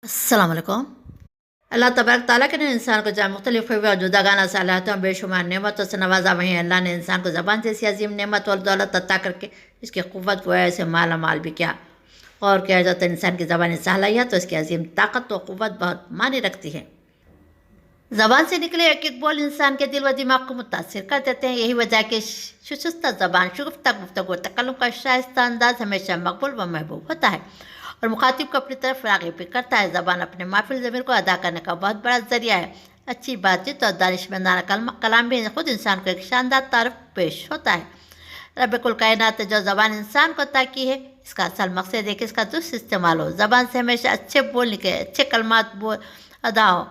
السلام علیکم۔ اللہ تبارک تعالیٰ کے نے انسان کو جہاں مختلف خوبیوں اور جداگانہ صلاحیتوں بے شمار نعمتوں سے نوازا، وہیں اللہ نے انسان کو زبان جیسی عظیم نعمت اور دولت عطا کر کے اس کی قوت کو ایسے مالا مال بھی کیا۔ اور کیا جاتا ہے انسان کی زبانی صلاحیت تو اس کی عظیم طاقت و قوت بہت معنی رکھتی ہے۔ زبان سے نکلے ایک ایک بول انسان کے دل و دماغ کو متاثر کر دیتے ہیں۔ یہی وجہ کہ شستہ زبان، شگفتہ گفتگو، تکلم کا شائستہ انداز ہمیشہ مقبول و محبوب ہوتا ہے اور مخاطب کو اپنی طرف راغب بھی کرتا ہے۔ زبان اپنے مافل ضمیر کو ادا کرنے کا بہت بڑا ذریعہ ہے۔ اچھی بات چیت اور دانشمندانہ کلام بھی خود انسان کو ایک شاندار تعارف پیش ہوتا ہے۔ رب کل کائنات جو زبان انسان کو عطا کی ہے، اس کا اصل مقصد ہے کہ اس کا درست استعمال ہو۔ زبان سے ہمیشہ اچھے بول نکلے، اچھے کلمات ادا ہو۔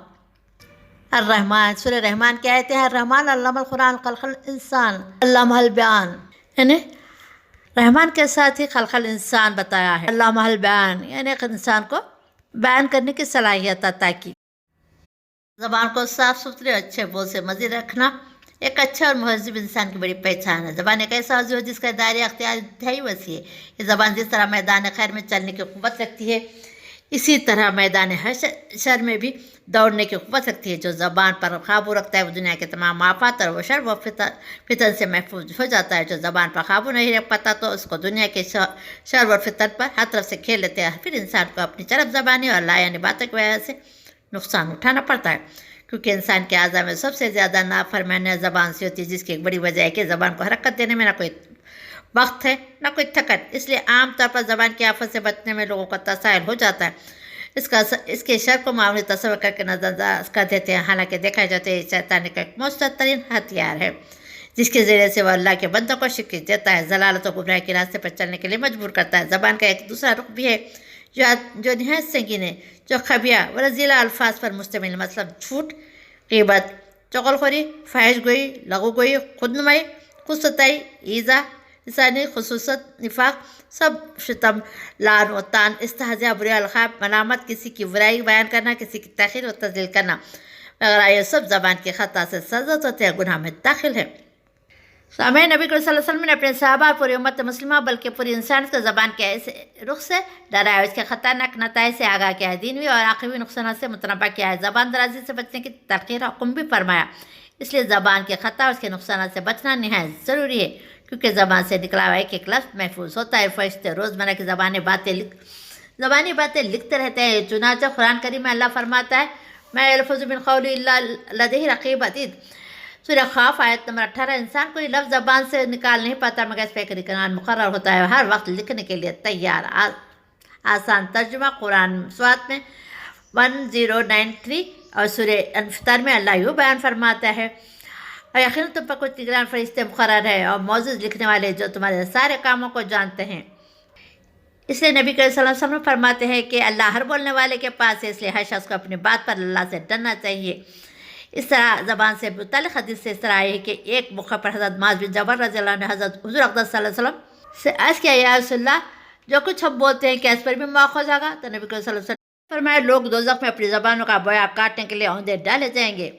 الرحمن، سورہ رحمان کی آیت ہے، الرحمن علم القرآن خلق الانسان علمہ البیان، یعنی رحمان کے ساتھ ہی خلق الانسان بتایا ہے، علامہ البیان، یعنی ایک انسان کو بیان کرنے کی صلاحیت عطا کی۔ زبان کو صاف ستھرے اچھے بول سے مزید رکھنا ایک اچھا اور مہذب انسان کی بڑی پہچان ہے۔ زبان ایک ایسا عضو ہے جس کا دائرہ اختیار انتہائی وسیع ہے۔ یہ زبان جس طرح میدان خیر میں چلنے کی قوت رکھتی ہے، اسی طرح میدان شر میں بھی دوڑنے کی قوت رکھتی ہے۔ جو زبان پر قابو رکھتا ہے وہ دنیا کے تمام آفات اور شر و فتن سے محفوظ ہو جاتا ہے۔ جو زبان پر قابو نہیں رکھ پاتا تو اس کو دنیا کے شر و فتن پر ہر طرف سے کھیل لیتے ہیں۔ پھر انسان کو اپنی چرب زبانی اور لایعنی باتوں کی وجہ سے نقصان اٹھانا پڑتا ہے، کیونکہ انسان کے اعضاء میں سب سے زیادہ نافرمانی زبان سے ہوتی ہے، جس کی ایک بڑی وجہ ہے کہ زبان کو حرکت دینے میں نہ کوئی وقت ہے نہ کوئی تھکن۔ اس لیے عام طور پر زبان کی آفت سے بچنے میں لوگوں کا تساہل ہو جاتا ہے۔ اس کے شر کو معمولی تصور کر کے نظر انداز کر دیتے ہیں، حالانکہ دیکھا جاتا ہے یہ شیطان کا ایک مؤثر ترین ہتھیار ہے، جس کے ذریعے سے وہ اللہ کے بندوں کو شکست دیتا ہے، ضلالت و گمراہی کے راستے پر چلنے کے لیے مجبور کرتا ہے۔ زبان کا ایک دوسرا رخ بھی ہے جو نہایت سنگین ہے، جو خبیہ و رذیلہ الفاظ پر مشتمل، مثلا جھوٹ، غیبت، چغلخوری، فحش گوئی، لغو گوئی، خود نمائی، خود ستائی، ایذا لسانی، خصوصت، نفاق، سب شتم، لعن و طعن، استہزاء، برے القاب، ملامت، کسی کی برائی بیان کرنا، کسی کی تحقیر و تذلیل کرنا وغیرہ، یہ سب زبان کی خطا سے سرزد ہوتے ہیں، گناہ میں داخل ہے۔ سامعین، نبی صلی اللہ علیہ وسلم نے اپنے صحابہ، پوری امت مسلمہ بلکہ پوری انسانیت کو زبان کے ایسے رخ سے ڈرایا، اس کے خطرناک نتائج سے آگاہ کیا ہے، دینوی اور عقیدی نقصانات سے متنبہ کیا ہے، زبان درازی سے بچنے کی تلقین اور حکم بھی فرمایا۔ اس لیے زبان کے خطا اور اس کے نقصانات سے بچنا نہایت ضروری ہے، کیونکہ زبان سے نکلا ہوا ایک ایک لفظ محفوظ ہوتا ہے۔ فرشتے روزمرہ کی زبانی باتیں لکھتے رہتے ہیں۔ چنانچہ قرآن کریم میں اللہ فرماتا ہے، ما یلفظ من قول الا لدیہ رقیب عتید، سورہ قاف آیت نمبر 18۔ انسان کوئی لفظ زبان سے نکال نہیں پاتا مگر اس پہ ایک ریکارڈ مقرر ہوتا ہے، ہر وقت لکھنے کے لیے تیار۔ آسان ترجمہ قرآن سورۃ میں 1093 اور سورہ انفطار میں اللہ یوں بیان فرماتا ہے، اور یقیناً تم پر کچھ نگران فرشتے مقرر ہے اور معزز لکھنے والے جو تمہارے سارے کاموں کو جانتے ہیں۔ اس لیے نبی صلی اللہ علیہ وسلم فرماتے ہیں کہ اللہ ہر بولنے والے کے پاس ہے، اس لیے ہر شخص کو اپنی بات پر اللہ سے ڈرنا چاہیے۔ اس طرح زبان سے متعلق حدیث سے اس طرح ہے کہ ایک موقع پر حضرت معاذ بن جبل رضی اللہ عنہ نے حضرت حضور اقدس صلی اللہ علیہ وسلم سے عرض کیا، یا رسول اللہ، جو کچھ ہم بولتے ہیں کیا اس پر بھی مؤاخذ ہوگا؟ تو نبی صلی اللہ علیہ وسلم نے فرمایا، لوگ دوزخ میں اپنی زبانوں کا بویا کاٹنے کے لیے اوندے ڈالے جائیں گے۔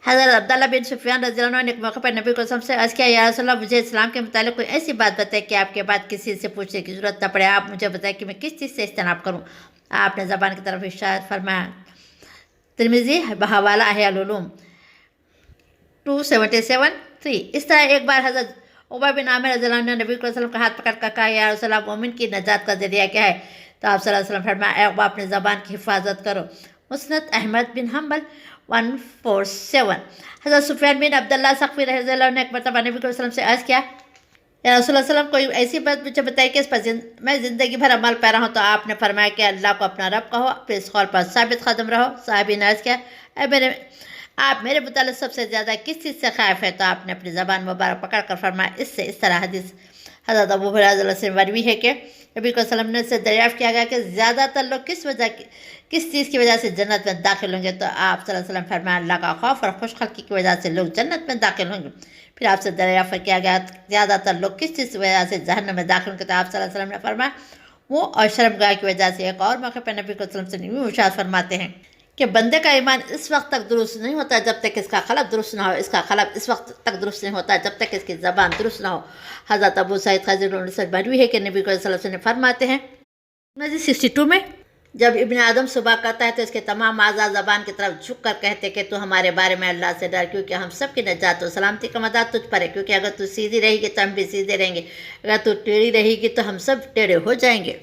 حضرت عبداللہ بن سفیان رضی اللہ عنہ نے ایک موقع پر نبی صلی اللہ علیہ وسلم سے عرض کیا، یا رسول اللہ، مجھے اسلام کے متعلق کوئی ایسی بات بتائے کہ آپ کے بعد کسی سے پوچھنے کی ضرورت نہ پڑے، آپ مجھے بتائیں کہ میں کس چیز سے اجتناب کروں۔ آپ نے زبان کی طرف ارشاد فرمایا، ترمذی بحوالہ احیاء العلوم 277-3۔ اس طرح ایک بار حضرت عقبہ بن عامر رضی اللہ عنہ نے نبی صلی اللہ علیہ وسلم کا ہاتھ پکڑ کر کہا، یا رسول اللہ، مومن کی نجات کا ذریعہ کیا ہے؟ تو آپ صلی اللہ علیہ وسلم فرمایا، اے عقبہ، اپنی زبان کی حفاظت کرو۔ مسند احمد بن حنبل 147۔ حضرت سفیان بن عبداللہ ثقفی رضی اللہ عنہ نے ایک مرتبہ نبی صلی اللہ علیہ وسلم سے عرض کیا، یا رسول اللہ صلی اللہ علیہ وسلم، کوئی ایسی بات مجھے بتائی کہ اس پر میں زندگی بھر عمل پیرا ہوں۔ تو آپ نے فرمایا کہ اللہ کو اپنا رب کہو، پھر اس قول پر ثابت قدم رہو۔ صحابی نے عرض کیا، آپ میرے متعلق سب سے زیادہ کس چیز سے خائف ہے؟ تو آپ نے اپنی زبان مبارک پکڑ کر فرمایا، اس طرح حدیث حضرت ابو ہریرہ رضی اللہ عنہ سے مروی ہے کہ نبی صلی اللہ علیہ وسلم سے دریافت کیا گیا کہ زیادہ تر لوگ کس چیز کی وجہ سے جنت میں داخل ہوں گے؟ تو آپ صلی اللہ علیہ وسلم فرمایا، اللہ کا خوف اور خوش خلقی کی وجہ سے لوگ جنت میں داخل ہوں گے۔ پھر آپ سے دریافت کیا گیا، زیادہ تر لوگ کس چیز کی وجہ سے جہنم میں داخل ہوں گے؟ تو آپ صلی اللہ علیہ وسلم نے فرمایا، وہ اور شرمگاہ کی وجہ سے۔ ایک اور موقع پہ نبی صلی اللہ علیہ وسلم سے ارشاد فرماتے ہیں کہ بندے کا ایمان اس وقت تک درست نہیں ہوتا جب تک اس کا قلب درست نہ ہو، اس کا قلب اس وقت تک درست نہیں ہوتا جب تک اس کی زبان درست نہ ہو۔ حضرت ابو سعید خدری سے مروی ہے کہ نبی صلی اللہ علیہ وسلم فرماتے ہیں، 62 میں، جب ابن آدم صبح کرتا ہے تو اس کے تمام اعضاء زبان کی طرف جھک کر کہتے کہ تو ہمارے بارے میں اللہ سے ڈر، کیونکہ ہم سب کی نجات و سلامتی کا مدار تجھ پر ہے، کیونکہ اگر تو سیدھی رہے گی تو ہم بھی سیدھے رہیں گے، اگر تو ٹیڑھی رہے گی تو ہم سب ٹیڑھے ہو جائیں گے۔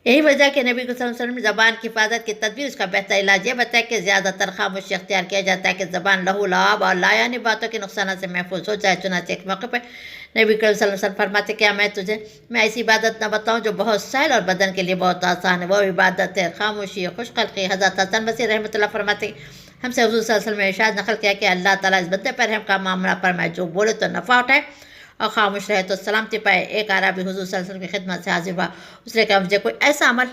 یہی وجہ کہ نبی صلی اللہ علیہ وسلم نے زبان کی حفاظت کی تدبیر اس کا بہتر علاج یہ بتایا کہ زیادہ تر خاموشی اختیار کیا جاتا ہے کہ زبان لہو لعاب اور لا یعنی باتوں کے نقصانات سے محفوظ ہو جائے۔ چنانچہ ایک موقع پر نبی صلی اللہ علیہ وسلم فرماتے کیا میں ایسی عبادت نہ بتاؤں جو بہت سہل اور بدن کے لیے بہت آسان ہے؟ وہ عبادت ہے خاموشی، خوش خلقی۔ حضرت حسن بصری رحمۃ اللہ فرماتے ہم سے حضور صلی اللہ علیہ وسلم نے ارشاد نقل کیا کہ اللہ تعالیٰ اس بندے پر رحم کا معاملہ فرمائے جو بولے تو نفع اٹھائے اور خاموش رہے تو سلامتی پائے۔ ایک عربی حضور صلی اللہ علیہ وسلم کی خدمت سے حاضر ہوا، اس نے کہا مجھے کوئی ایسا عمل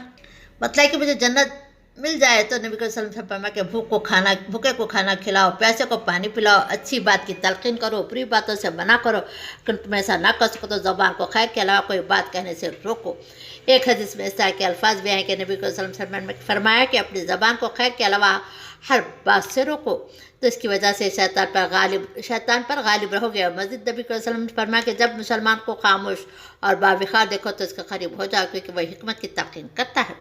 بتلائے کہ مجھے جنت مل جائے، تو نبی صلی اللہ علیہ وسلم سے فرمایا کہ بھوکے کو کھانا کھلاؤ، پیاسے کو پانی پلاؤ، اچھی بات کی تلقین کرو، بری باتوں سے منع کرو، کہ تم ایسا نہ کر سکو تو زبان کو خیر کے علاوہ کوئی بات کہنے سے روکو۔ ایک حدیث میں اس طرح کے الفاظ بھی ہیں کہ نبی صلی اللہ علیہ وسلم نے فرمایا کہ اپنی زبان کو خیر کے علاوہ ہر بات سے روکو، تو اس کی وجہ سے شیطان پر غالب رہو گے۔ اور مزید نبی صلی اللہ علیہ وسلم نے فرمایا کہ جب مسلمان کو خاموش اور باوقار دیکھو تو اس کے قریب ہو جاؤ، کیونکہ وہ حکمت کی تلقین کرتا ہے۔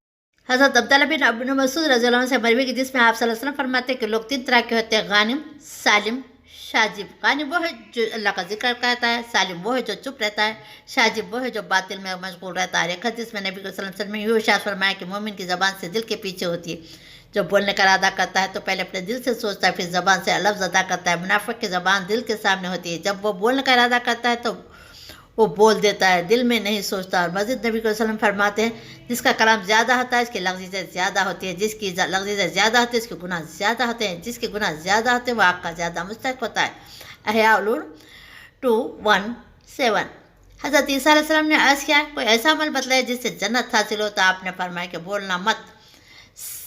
حضرت عبداللہ بن ابن مسعود رضی اللہ عنہ سے مروی کی جس میں آپ صلی اللہ علیہ وسلم فرماتے ہیں کہ لوگ تین طرح کے ہوتے ہیں: غانم، سالم، شاجب۔ غانم وہ ہے جو اللہ کا ذکر کرتا ہے، سالم وہ ہے جو چپ رہتا ہے، شاجب وہ ہے جو باطل میں مشغول رہتا ہے۔ ایک حدیث میں نبی صلی اللہ علیہ وسلم نے یوں ارشاد فرمایا کہ مومن کی زبان سے دل کے پیچھے ہوتی ہے، جو بولنے کا ارادہ کرتا ہے تو پہلے اپنے دل سے سوچتا ہے، پھر زبان سے لفظ ادا کرتا ہے۔ منافق کی زبان دل کے سامنے ہوتی ہے، جب وہ بولنے کا ارادہ کرتا ہے تو وہ بول دیتا ہے، دل میں نہیں سوچتا۔ اور مزید نبی صلی اللہ علیہ وسلم فرماتے ہیں جس کا کلام زیادہ ہوتا ہے اس کی لغزشیں زیادہ ہوتی ہے، جس کی لغزشیں زیادہ ہوتی ہے اس کے گناہ زیادہ ہوتے ہیں، جس کے گناہ زیادہ ہوتے ہیں وہ آگ کا زیادہ مستحق ہوتا ہے۔ احیاء العلوم 217۔ حضرت عیسیٰ علیہ السلام نے عرض کیا کوئی ایسا عمل بتلائے جس سے جنت حاصل ہوتا؟ آپ نے فرمایا کہ بولنا مت۔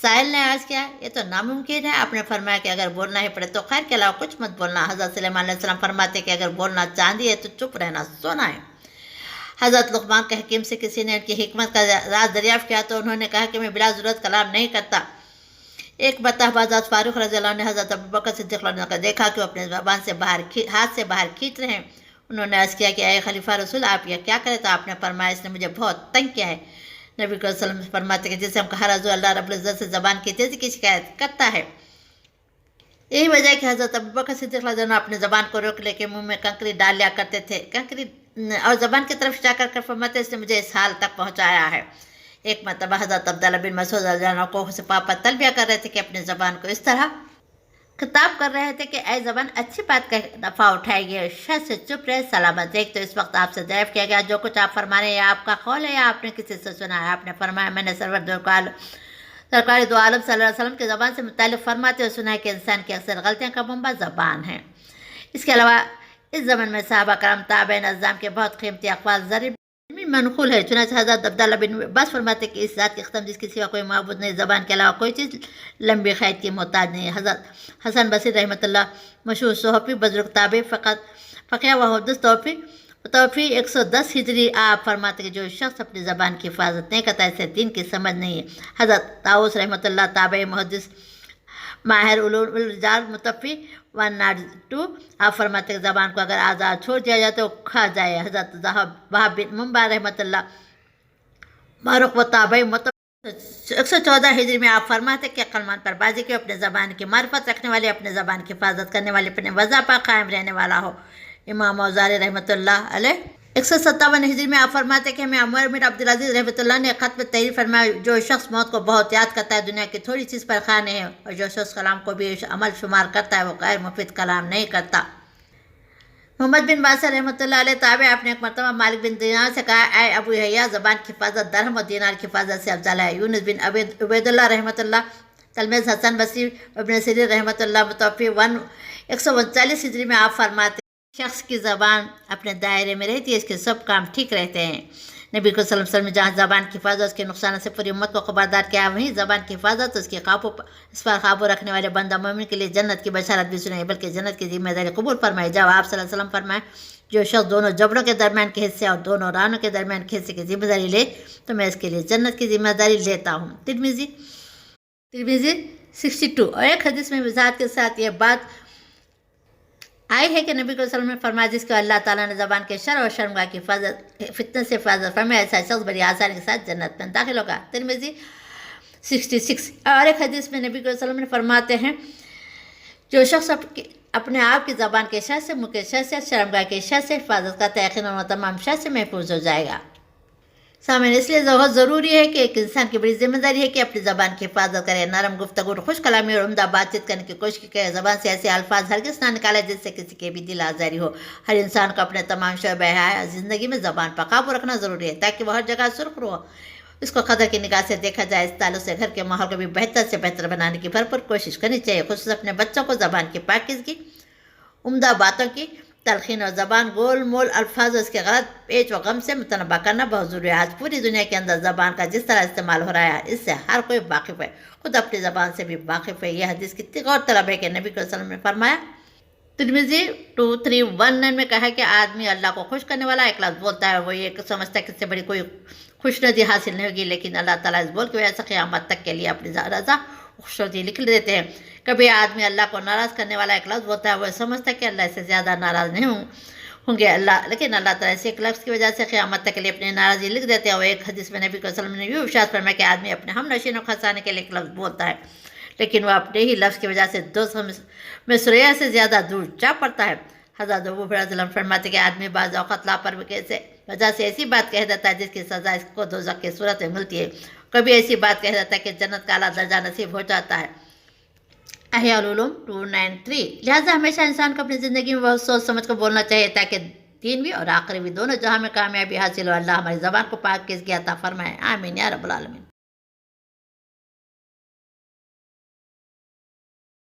سائل نے عرض کیا یہ تو ناممکن ہے، آپ نے فرمایا کہ اگر بولنا ہی پڑے تو خیر کے علاوہ کچھ مت بولنا۔ حضرت سلیمان علیہ السلام فرماتے کہ اگر بولنا چاندی ہے تو چپ رہنا سونا ہے۔ حضرت لقمان کے حکیم سے کسی نے ان کی حکمت کا راز دریافت کیا تو انہوں نے کہا کہ میں بلا ضرورت کلام نہیں کرتا۔ ایک مرتبہ حضرت فاروق رضی اللہ عنہ نے حضرت ابوبکر صدیق رضی اللہ عنہ کو دیکھا کہ وہ اپنے زبان سے ہاتھ سے باہر کھینچ رہے ہیں۔ انہوں نے عرض کیا کہ اے خلیفہ رسول آپ یہ کیا کرے؟ تو آپ نے فرمایا اس نے مجھے بہت تنگ کیا ہے۔ نبی صلی اللہ علیہ وسلم فرماتے کہ جسے ہم کا ہر عضو اللہ رب العزت سے زبان کی تیزی کی شکایت کرتا ہے۔ یہی وجہ ہے کہ حضرت ابوبکر صدیق رضی اللہ عنہ اپنے زبان کو روک لے کے منہ میں کنکری ڈال لیا کرتے تھے، کنکری اور زبان کی طرف اشارہ کر فرماتے اس نے مجھے اس حال تک پہنچایا ہے۔ ایک مرتبہ حضرت عبداللہ بن مسعود رضی اللہ عنہ کو صفا پر تلبیہ کر رہے تھے کہ اپنی زبان کو اس طرح خطاب کر رہے تھے کہ اے زبان اچھی بات کا نفع اٹھائے گی، شر سے چپ رہے، سلامت۔ ایک تو اس وقت آپ سے دریافت کیا گیا جو کچھ آپ فرما رہے ہیں آپ کا قول ہے یا آپ نے کسی سے سنا ہے؟ آپ نے فرمایا میں نے سرکار دو عالم صلی اللہ علیہ وسلم کی زبان سے متعلق فرماتے ہوئے سنا ہے کہ انسان کی اکثر غلطیاں کا منبع زبان ہے۔ اس کے علاوہ اس زمن میں صحابہ کرام تابعین اعظام کے بہت قیمتی اقوال ضریب میں منقول ہے۔ چنانچہ حضرت عبداللہ بن عباس فرماتے کہ اس ذات کی قسم جس کے سوا کوئی معبود نہیں، زبان کے علاوہ کوئی چیز لمبی قید کی محتاج نہیں ہے۔ حضرت حسن بصری رحمۃ اللہ مشہور صحافی بزرگ تابعی فقیہ و حدث توفی 110 ہجری آپ فرماتے کہ جو شخص اپنی زبان کی حفاظت نہیں کرتا اسے دین کی سمجھ نہیں ہے۔ حضرت طاؤس رحمۃ اللہ تابعی محدث ماہر علوم الرجال متوفی 192 آپ فرماتے کہ زبان کو اگر آزاد چھوڑ دیا جائے تو کھا جائے۔ حضرت وہاب بن منبع رحمۃ اللہ معروف و تابعی 114 ہجری میں آپ فرماتے کہ عقل مند پر بازی کے اپنے زبان کی معرفت رکھنے والے، اپنے زبان کی حفاظت کرنے والے، اپنے وضع پر قائم رہنے والا ہو۔ امام اوزاعی رحمۃ اللہ علیہ 157 ہجری میں آپ فرماتے کہ ہمیں عمر بن عبدالعزیز رحمۃ اللہ نے خط میں تحریر فرمایا جو شخص موت کو بہت یاد کرتا ہے دنیا کی تھوڑی چیز پر خانے ہے، اور جو شخص کلام کو بھی عمل شمار کرتا ہے وہ غیر مفید کلام نہیں کرتا۔ محمد بن باسر رحمۃ اللہ علیہ تابع آپ نے ایک مرتبہ مالک بن دینار سے کہا اے ابو یحییٰ زبان کی حفاظت درہم اور دینار کی حفاظت سے افضل ہے۔ یونس بن عبید اللہ رحمۃ اللہ تلمیذ حسن بصری ابن سیرین رحمۃ اللہ متوفی 139 ہجری میں آپ فرماتے شخص کی زبان اپنے دائرے میں رہتی ہے اس کے سب کام ٹھیک رہتے ہیں۔ نبی صلی اللہ علیہ وسلم نے جہاں زبان کی حفاظت اس کے نقصانات سے پوری امت کو خبردار کیا، وہیں زبان کی حفاظت اس پر قابو رکھنے والے بندہ مومن کے لیے جنت کی بشارت بھی سنائی، بلکہ جنت کی ذمہ داری قبول فرمائی۔ جب آپ صلی اللہ علیہ وسلم فرمائے جو شخص دونوں جبڑوں کے درمیان کے حصے اور دونوں رانوں کے درمیان کے حصے کی ذمہ داری لے تو میں اس کے لیے جنت کی ذمہ داری لیتا ہوں۔ ترمذی 62۔ اور ایک حدیث میں وضاحت کے ساتھ یہ بات آئی ہے کہ نبی صلی اللہ علیہ وسلم نے فرمایا جس کو اللہ تعالیٰ نے زبان کے شر اور شرمگاہ کی حفاظت فتنہ سے حفاظت فرمایا ایسا شخص بڑی آسانی کے ساتھ جنت میں داخل ہوگا۔ ترمذی 66 اور ایک حدیث میں نبی صلی اللہ علیہ وسلم نے فرماتے ہیں جو شخص اپنے آپ کی زبان کے شر سے، منہ کے شر سے، شرمگاہ کے شر سے حفاظت کرتا ہے، یقیناً وہ تمام شر سے محفوظ ہو جائے گا۔ سامعین، اس لیے بہت ضروری ہے کہ ایک انسان کی بڑی ذمہ داری ہے کہ اپنی زبان کی حفاظت کرے، نرم گفتگو، خوش کلامی اور عمدہ بات چیت کرنے کی کوشش کرے، زبان سے ایسے الفاظ ہرگز نہ نکالے جس سے کسی کے بھی دل آزاری ہو۔ ہر انسان کو اپنے تمام شعبۂ حیات زندگی میں زبان پر قابو رکھنا ضروری ہے تاکہ وہ ہر جگہ سرخرو ہو، اس کو قدر کی نگاہ سے دیکھا جائے۔ اس تعلق سے گھر کے ماحول کو بھی بہتر سے بہتر بنانے کی بھرپور کوشش کرنی چاہیے، خصوصاً اپنے بچوں کو زبان کی پاکیزگی، عمدہ باتوں کی تلقین اور زبان گول مول الفاظ اور اس کے غلط پیچ و غم سے متنبع کرنا بہت ضروری ہے۔ آج پوری دنیا کے اندر زبان کا جس طرح استعمال ہو رہا ہے اس سے ہر کوئی واقف ہے، خود اپنی زبان سے بھی واقف ہے۔ یہ حدیث کتنی غور طلب ہے کہ نبی صلی اللہ علیہ وسلم نے فرمایا، ترمذی 2319 میں کہا ہے کہ آدمی اللہ کو خوش کرنے والا ایک لفظ بولتا ہے، وہ یہ سمجھتا ہے کہ اس سے بڑی کوئی خوشنودی حاصل نہیں ہوگی، لیکن اللہ تعالیٰ اس بول کی وجہ سے قیامت تک کے لیے اپنی رضا خوشنودی لکھ دیتے ہیں۔ کبھی آدمی اللہ کو ناراض کرنے والا ایک لفظ بولتا ہے، وہ سمجھتا ہے کہ اللہ اس سے زیادہ ناراض نہیں ہوں گے لیکن اللہ تعالیٰ سے ایک لفظ کی وجہ سے قیامت تک کے لیے اپنی ناراضی لکھ دیتے ہیں۔ وہ ایک حدیث میں نبی صلی اللہ علیہ وسلم نے یہ ارشاد فرمایا کہ آدمی اپنے ہم نشینوں کو ہنسانے کے لیے ایک لفظ بولتا ہے، لیکن وہ اپنے ہی لفظ کی وجہ سے دوست میں سریا سے زیادہ دور جا پڑتا ہے۔ حضرت ابو ہریرہ رضی اللہ عنہ فرماتے کہ آدمی بعض اوقات لاپرواہی سے وجہ سے ایسی بات کہہ دیتا ہے جس کی سزا اس کو دوزخ کی صورت میں ملتی ہے، کبھی ایسی بات کہہ دیتا ہے کہ جنت کا اعلیٰ درجہ نصیب ہو جاتا ہے۔ احیاء العلوم 293۔ لہٰذا ہمیشہ انسان کو اپنی زندگی میں بہت سوچ سمجھ کر بولنا چاہیے تاکہ دین بھی اور آخری بھی دونوں جہاں میں کامیابی حاصل ہو۔ اللہ ہماری زبان کو پاکیزگی عطا فرمائے، آمین یا رب العالمین۔